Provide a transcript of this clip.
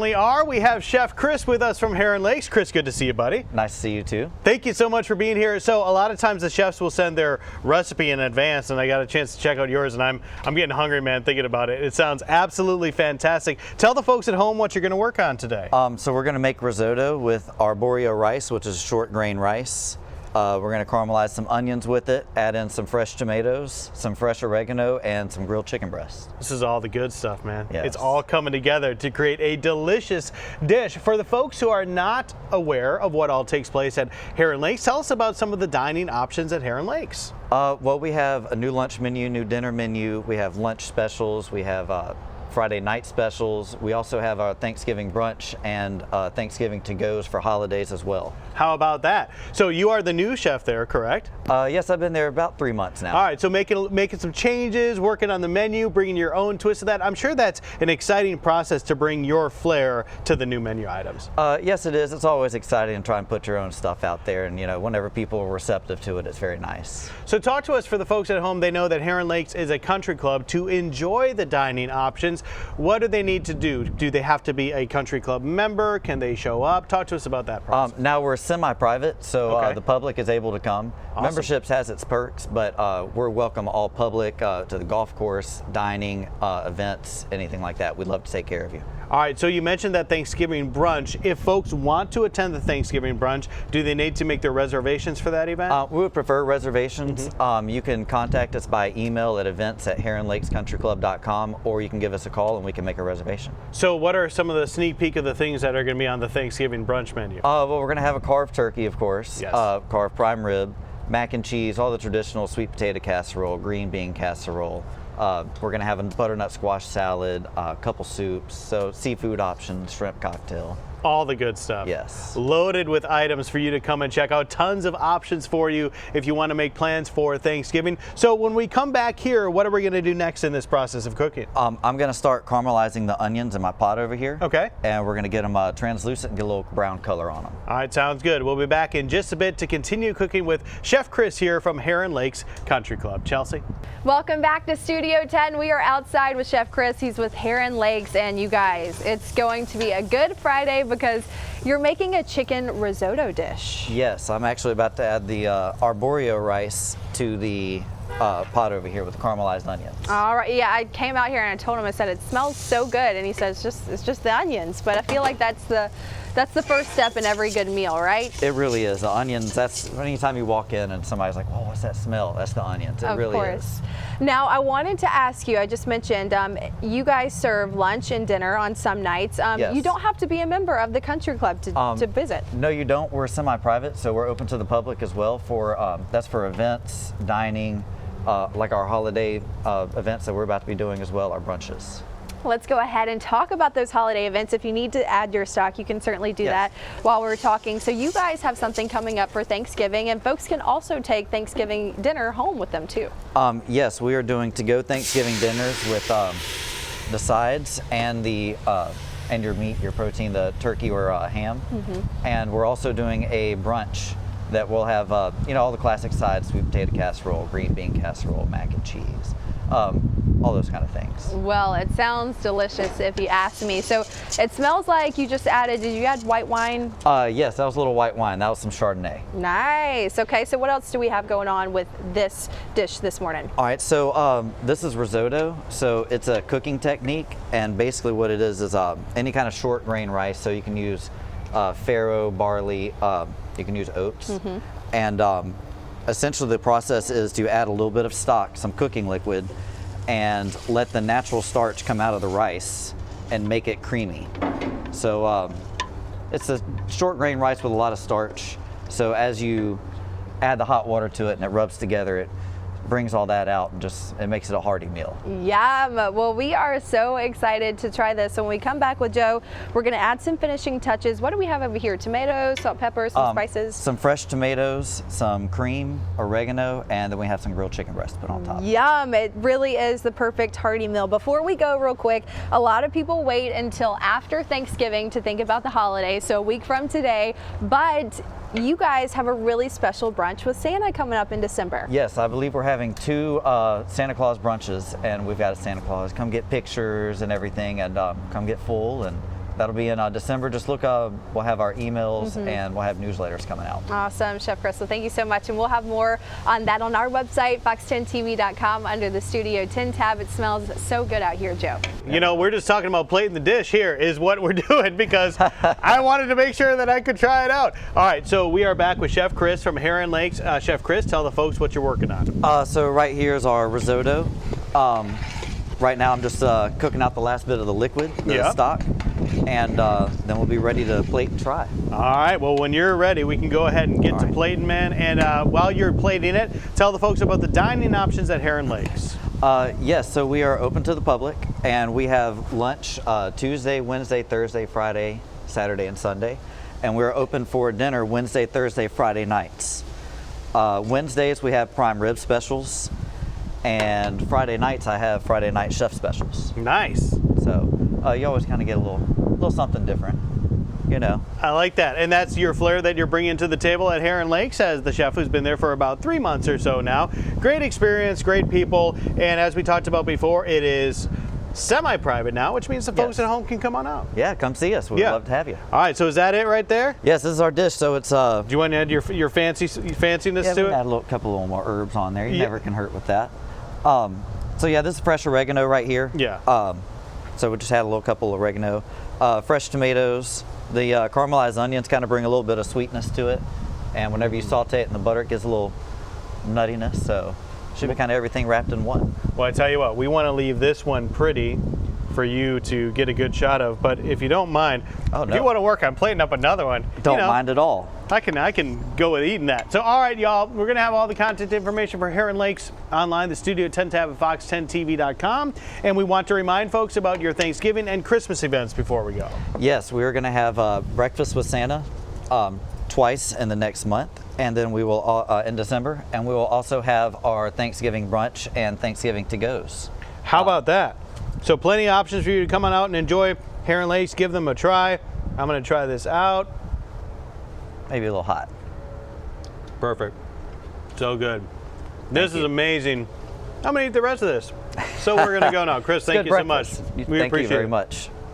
We have Chef Chris with us from Heron Lakes. Chris, good to see you, buddy. Nice to see you too. Thank you so much for being here. So a lot of times the chefs will send their recipe in advance, and I got a chance to check out yours, and I'm getting hungry, man, thinking about it. It sounds absolutely fantastic. Tell the folks at home what you're going to work on today. So we're going to make risotto with arborio rice, which is short grain rice. We're going to caramelize some onions with it, add in some fresh tomatoes, some fresh oregano, and some grilled chicken breast. This is all the good stuff, man. Yes. It's all coming together to create a delicious dish. For the folks who are not aware of what all takes place at Heron Lakes, tell us about some of the dining options at Heron Lakes. Well, we have a new lunch menu, new dinner menu. We have lunch specials. We have Friday night specials. We also have our Thanksgiving brunch and Thanksgiving to-goes for holidays as well. How about that? So you are the new chef there, correct? Yes, I've been there about 3 months now. All right, so making some changes, working on the menu, bringing your own twist to that. I'm sure that's an exciting process to bring your flair to the new menu items. Yes, it is. It's always exciting to try and put your own stuff out there, and whenever people are receptive to it, it's very nice. So talk to us, for the folks at home. They know that Heron Lakes is a country club. To enjoy the dining options, what do they need to do? Do they have to be a country club member? Can they show up? Talk to us about that process. Now we're semi-private, so the public is able to come. Awesome. Memberships has its perks, but we're welcome all public to the golf course, dining, events, anything like that. We'd love to take care of you. All right, so you mentioned that Thanksgiving brunch. If folks want to attend the Thanksgiving brunch, do they need to make their reservations for that event? We would prefer reservations. You can contact us by email at events@heronlakescountryclub.com, or you can give us a call and we can make a reservation. So what are some of the sneak peek of the things that are going to be on the Thanksgiving brunch menu? Well, we're going to have a carved turkey, of course, Yes. Carved prime rib, mac and cheese, all the traditional sweet potato casserole, green bean casserole. We're going to have a butternut squash salad, a couple soups, so seafood options, shrimp cocktail. All the good stuff. Yes. Loaded with items for you to come and check out. Tons of options for you if you want to make plans for Thanksgiving. So when we come back here, what are we going to do next in this process of cooking? I'm going to start caramelizing the onions in my pot over here. Okay. And we're going to get them translucent and get a little brown color on them. All right, sounds good. We'll be back in just a bit to continue cooking with Chef Chris here from Heron Lakes Country Club. Chelsea? Welcome back to Studio 10. We are outside with Chef Chris. He's with Heron Lakes, and you guys, it's going to be a good Friday because you're making a chicken risotto dish. Yes, I'm actually about to add the arborio rice to the pot over here with the caramelized onions. All right, yeah, I came out here and I told him, I said, it smells so good, and he said, it's just the onions, but I feel like that's the first step in every good meal, right? It really is. The onions, that's anytime you walk in and somebody's like, oh, what's that smell? That's the onions. It really is. Now, I wanted to ask you, I just mentioned, you guys serve lunch and dinner on some nights. Yes. You don't have to be a member of the country club to visit. No, you don't. We're semi-private, so we're open to the public as well. That's for events, dining, like our holiday events that we're about to be doing as well, our brunches. Let's go ahead and talk about those holiday events. If you need to add your stock, you can certainly do that while we're talking. So you guys have something coming up for Thanksgiving, and folks can also take Thanksgiving dinner home with them too. Yes, we are doing to-go Thanksgiving dinners with the sides and and your meat, your protein, the turkey or ham. And we're also doing a brunch that will have all the classic sides: sweet potato casserole, green bean casserole, mac and cheese. All those kind of things. Well, it sounds delicious if you ask me. So it smells like you just added, did you add white wine? Yes, that was a little white wine. That was some Chardonnay. Nice. Okay, so what else do we have going on with this dish this morning? All right, so this is risotto. So it's a cooking technique, and basically what it is any kind of short grain rice. So you can use farro, barley, you can use oats. And essentially the process is to add a little bit of stock, some cooking liquid, and let the natural starch come out of the rice and make it creamy. So it's a short grain rice with a lot of starch. So as you add the hot water to it and it rubs together, it brings all that out and it makes it a hearty meal. Yum. Well, we are so excited to try this. So when we come back with Joe, we're going to add some finishing touches. What do we have over here? Tomatoes, salt, pepper, some spices? Some fresh tomatoes, some cream, oregano, and then we have some grilled chicken breast put on top. Yum. It really is the perfect hearty meal. Before we go, real quick, a lot of people wait until after Thanksgiving to think about the holiday, so a week from today, but you guys have a really special brunch with Santa coming up in December. Yes, I believe we're having 2 Santa Claus brunches, and we've got a Santa Claus. Come get pictures and everything, and come get full and That'll be in December. Just look, we'll have our emails and we'll have newsletters coming out. Awesome, Chef Chris. Well, thank you so much. And we'll have more on that on our website, fox10tv.com, under the Studio 10 tab. It smells so good out here, Joe. You know, we're just talking about plating the dish here is what we're doing because I wanted to make sure that I could try it out. All right, so we are back with Chef Chris from Heron Lakes. Chef Chris, tell the folks what you're working on. So right here is our risotto. Right now I'm just cooking out the last bit of the liquid, the stock, and then we'll be ready to plate and try. All right, well, when you're ready, we can go ahead and get to plating, man. And while you're plating it, tell the folks about the dining options at Heron Lakes. Yes, so we are open to the public, and we have lunch Tuesday, Wednesday, Thursday, Friday, Saturday, and Sunday. And we're open for dinner Wednesday, Thursday, Friday nights. Wednesdays we have prime rib specials, and Friday nights I have Friday night chef specials. Nice. So you always kind of get a little something different, you know. I like that. And that's your flair that you're bringing to the table at Heron Lakes as the chef who's been there for about 3 months or so now. Great experience, great people, and as we talked about before, it is semi-private now, which means the folks at home can come on out. Yeah, come see us. We'd love to have you. All right, so is that it right there? Yes, this is our dish. So it's Do you want to add your fanciness yeah, to we it? add a couple little more herbs on there. You never can hurt with that. So yeah, this is fresh oregano right here. Yeah. So we just had a couple of oregano, fresh tomatoes. The caramelized onions kind of bring a little bit of sweetness to it, and whenever you saute it in the butter, it gives a little nuttiness. So should be kind of everything wrapped in one. Well, I tell you what, we want to leave this one pretty for you to get a good shot of. But if you don't mind, if you want to work on plating up another one, don't mind at all. I can go with eating that. So, all right, y'all, we're going to have all the content information for Heron Lakes online, the Studio 10 tab at fox10tv.com. And we want to remind folks about your Thanksgiving and Christmas events before we go. Yes, we're going to have breakfast with Santa twice in the next month, and then we will in December, and we will also have our Thanksgiving brunch and Thanksgiving to-goes. How about that? So plenty of options for you to come on out and enjoy Heron Lakes. Give them a try. I'm going to try this out. Maybe a little hot. Perfect. So good. This is amazing. I'm going to eat the rest of this. So we're going to go now. Chris, thank you so much. Thank you very much.